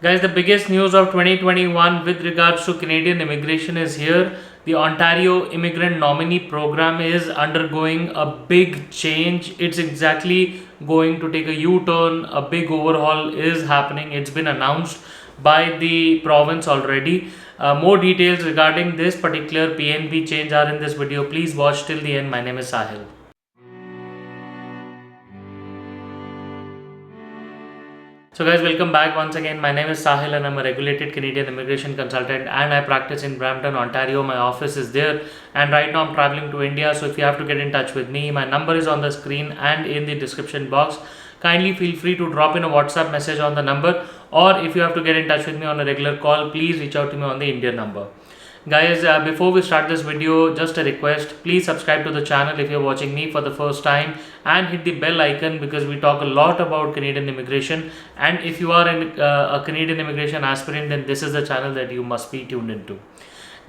Guys, the biggest news of 2021 with regards to Canadian immigration is here. The Ontario Immigrant Nominee Program is undergoing a big change. It's exactly going to take a U turn. A big overhaul is happening. It's been announced by the province already. More details regarding this particular PNP change are in this video. Please watch till the end. My name is Sahil. So guys, welcome back once again. My name is Sahil and I'm a regulated Canadian immigration consultant and I practice in Brampton, Ontario. My office is there and right now I'm traveling to India. So if you have to get in touch with me, my number is on the screen and in the description box. Kindly feel free to drop in a WhatsApp message on the number, or if you have to get in touch with me on a regular call, please reach out to me on the Indian number. Guys, before we start this video, just a request, please subscribe to the channel if you're watching me for the first time and hit the bell icon because we talk a lot about Canadian immigration, and if you are a Canadian immigration aspirant, then this is the channel that you must be tuned into.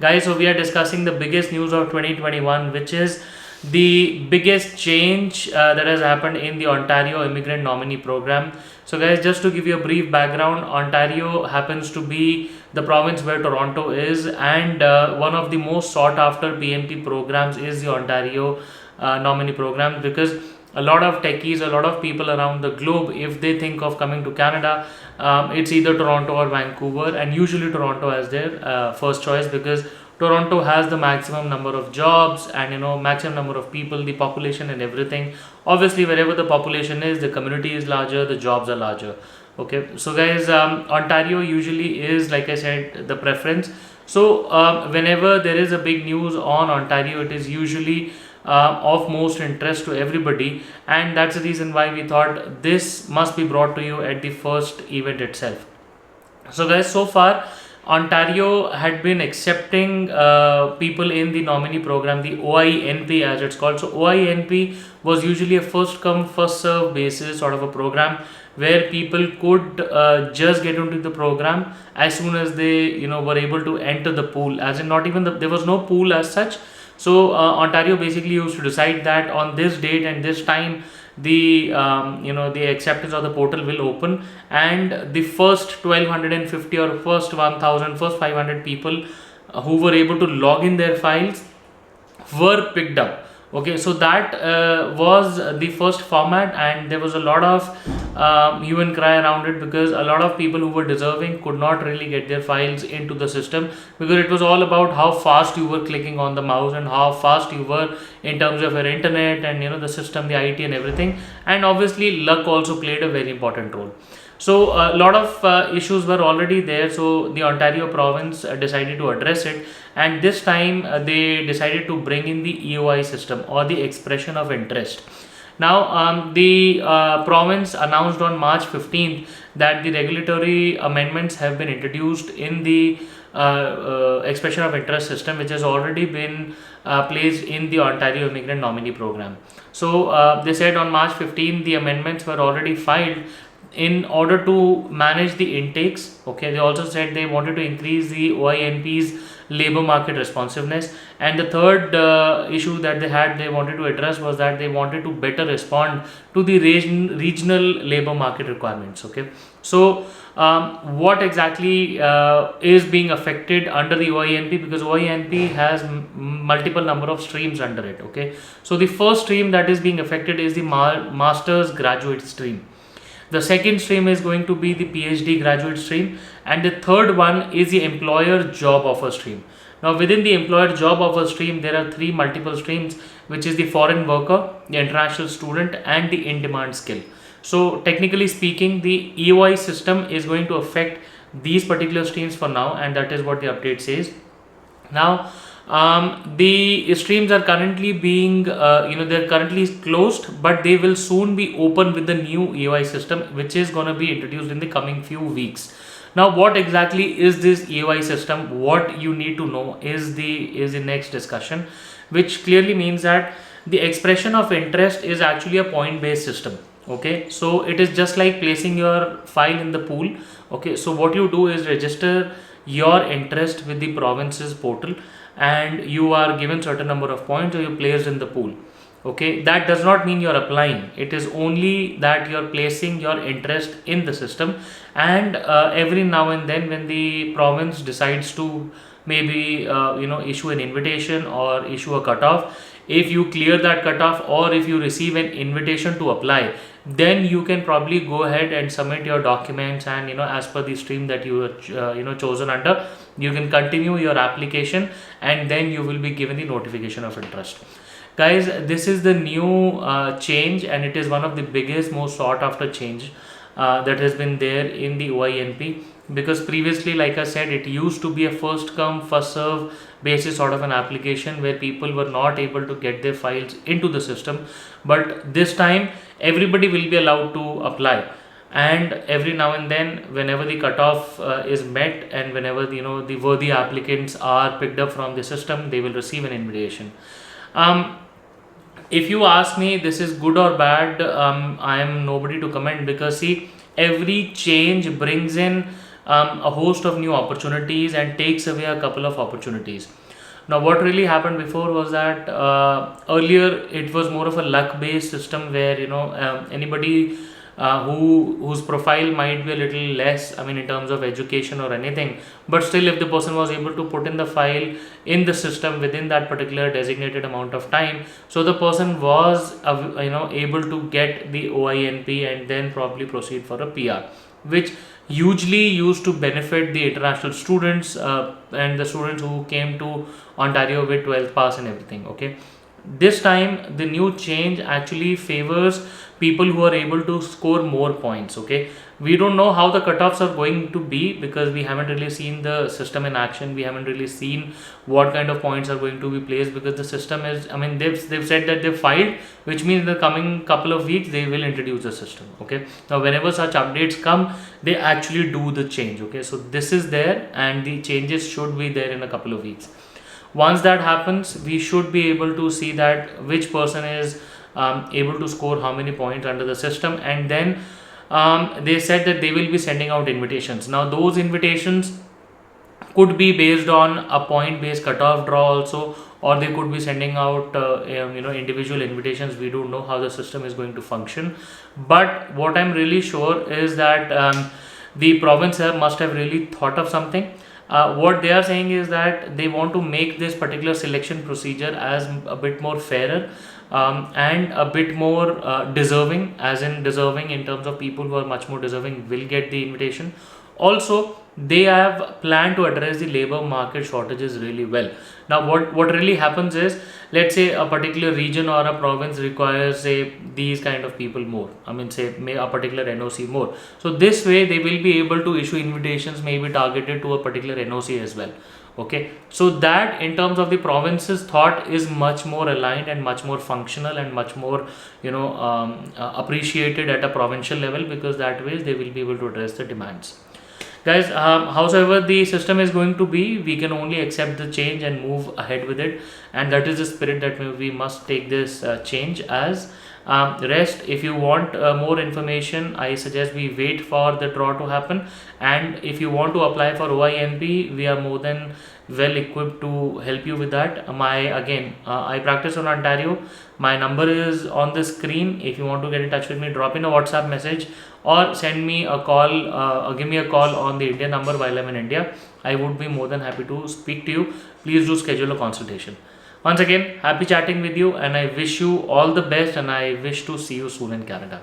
Guys, so we are discussing the biggest news of 2021, which is the biggest change that has happened in the Ontario Immigrant Nominee Program. So guys, just to give you a brief background, Ontario happens to be the province where Toronto is, and one of the most sought after PNP programs is the Ontario nominee program, because a lot of techies, a lot of people around the globe, if they think of coming to Canada, it's either Toronto or Vancouver, and usually Toronto as their first choice, because Toronto has the maximum number of jobs and maximum number of people, the population and everything. Obviously, wherever the population is, the community is larger, the jobs are larger. Okay, so guys, Ontario usually is, like I said, the preference. So whenever there is a big news on Ontario, it is usually of most interest to everybody, and that's the reason why we thought this must be brought to you at the first event itself. So guys, so far Ontario had been accepting people in the nominee program, the OINP as it's called. So OINP was usually a first come first serve basis sort of a program where people could just get into the program as soon as they were able to enter the pool, as in not even there was no pool as such. So Ontario basically used to decide that on this date and this time the the acceptance of the portal will open, and the first 1250 or first 1000, first 500 people who were able to log in their files were picked up. Okay, so that was the first format, and there was a lot of hue and cry around it, because a lot of people who were deserving could not really get their files into the system, because it was all about how fast you were clicking on the mouse and how fast you were in terms of your internet and the system, the IT and everything. And obviously luck also played a very important role. So a lot of issues were already there, so the Ontario province decided to address it, and this time they decided to bring in the EOI system, or the expression of interest. Now the province announced on March 15th that the regulatory amendments have been introduced in the expression of interest system, which has already been placed in the Ontario Immigrant Nominee Program. So they said on March 15th the amendments were already filed in order to manage the intakes. Okay, they also said they wanted to increase the OINP's labor market responsiveness, and the third issue that they wanted to address was that they wanted to better respond to the regional labor market requirements. Okay, so what exactly is being affected under the OINP, because OINP has multiple number of streams under it. Okay, so the first stream that is being affected is the master's graduate stream. The second stream is going to be the PhD graduate stream, and the third one is the employer job offer stream. Now within the employer job offer stream, there are three multiple streams, which is the foreign worker, the international student and the in-demand skill. So technically speaking, the EOI system is going to affect these particular streams for now, and that is what the update says. Now the streams are currently being they're currently closed, but they will soon be open with the new EOI system, which is going to be introduced in the coming few weeks. Now what exactly is this EOI system? What you need to know is the next discussion, which clearly means that the expression of interest is actually a point based system. Okay, so it is just like placing your file in the pool. Okay, so what you do is register your interest with the province's portal, and you are given certain number of points, or you placed in the pool. Okay, that does not mean you're applying. It is only that you're placing your interest in the system. And every now and then, when the province decides to maybe issue an invitation or issue a cutoff, if you clear that cutoff or if you receive an invitation to apply, then you can probably go ahead and submit your documents, and as per the stream that you were chosen under, you can continue your application, and then you will be given the notification of interest. Guys, this is the new change, and it is one of the biggest, most sought after change that has been there in the OINP. Because previously, like I said, it used to be a first come first serve basis sort of an application where people were not able to get their files into the system. But this time everybody will be allowed to apply, and every now and then, whenever the cutoff is met, and whenever the worthy applicants are picked up from the system, they will receive an invitation. If you ask me, this is good or bad, I am nobody to comment, because see, every change brings in a host of new opportunities and takes away a couple of opportunities. Now, what really happened before was that earlier it was more of a luck based system where anybody whose profile might be a little less, I mean, in terms of education or anything, but still, if the person was able to put in the file in the system within that particular designated amount of time, so the person was able to get the OINP and then probably proceed for a PR, which hugely used to benefit the international students and the students who came to Ontario with 12th pass and everything. Okay, this time the new change actually favors people who are able to score more points. Okay, we don't know how the cutoffs are going to be, because we haven't really seen the system in action. We haven't really seen what kind of points are going to be placed, because the system is, I mean, they've said that they've filed, which means in the coming couple of weeks they will introduce the system. Okay, now whenever such updates come, they actually do the change. Okay, so this is there, and the changes should be there in a couple of weeks. Once that happens, we should be able to see that which person is able to score how many points under the system, and then they said that they will be sending out invitations. Now, those invitations could be based on a point based cutoff draw also, or they could be sending out individual invitations. We don't know how the system is going to function, but what I'm really sure is that the province must have really thought of something. What they are saying is that they want to make this particular selection procedure as a bit more fairer, and a bit more deserving, as in deserving in terms of people who are much more deserving will get the invitation. Also, they have planned to address the labor market shortages really well. Now, what really happens is, let's say a particular region or a province requires, say, these kind of people more, I mean, say a particular NOC more, so this way they will be able to issue invitations maybe targeted to a particular NOC as well. Okay, so that in terms of the province's thought is much more aligned and much more functional and much more appreciated at a provincial level, because that way they will be able to address the demands. Guys, howsoever the system is going to be, we can only accept the change and move ahead with it, and that is the spirit that we must take this change as. Rest, if you want more information, I suggest we wait for the draw to happen, and if you want to apply for OINP, we are more than well equipped to help you with that. I practice on Ontario. My number is on the screen. If you want to get in touch with me, drop in a WhatsApp message or send me a call, or give me a call on the Indian number while I'm in India. I would be more than happy to speak to you. Please do schedule a consultation. Once again, happy chatting with you, and I wish you all the best, and I wish to see you soon in Canada.